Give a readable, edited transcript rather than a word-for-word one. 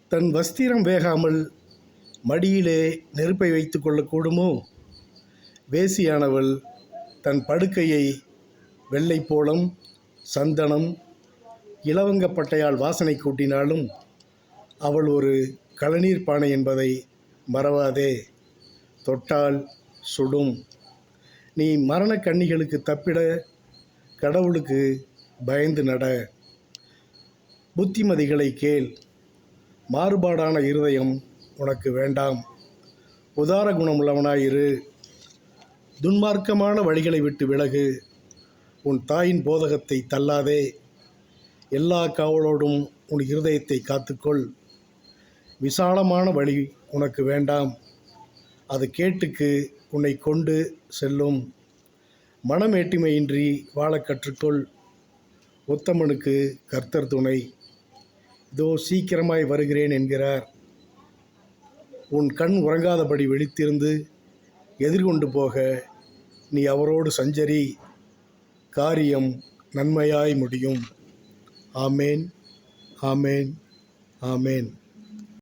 தன் வஸ்திரம் வேகாமல் மடியிலே நெருப்பை வைத்து கொள்ளக்கூடுமோ? வேசியானவள் தன் படுக்கையை வெள்ளைப்போளம், சந்தனம், இலவங்கப்பட்டையால் வாசனை கூட்டினாலும் அவள் ஒரு களநீர் பானை என்பதை மறவாதே. தொட்டால் சுடும். நீ மரண கண்ணிகளுக்கு தப்பிட கடவுளுக்கு பயந்து நட. புத்திமதிகளை கேள். மாறுபாடான இருதயம் உனக்கு வேண்டாம். உதார குணமுள்ளவனாயிரு. துன்மார்க்கமான வழிகளை விட்டு விலகு. உன் தாயின் போதகத்தை தள்ளாதே. எல்லா காவலோடும் உன் இருதயத்தை காத்துக்கொள். விசாலமான வழி உனக்கு வேண்டாம். அது கேட்டுக்கு உன்னை கொண்டு செல்லும். மனமேட்டிமையின்றி வாழ கற்றுக்கொள். உத்தமனுக்கு கர்த்தர் துணை. இதோ சீக்கிரமாய் வருகிறேன் என்கிறார். உன் கண் உறங்காதபடி விழித்திருந்து எதிர்கொண்டு போக நீ அவரோடு சஞ்சரி. காரியம் நன்மையாய் முடியும். ஆமேன், ஆமேன், ஆமேன்.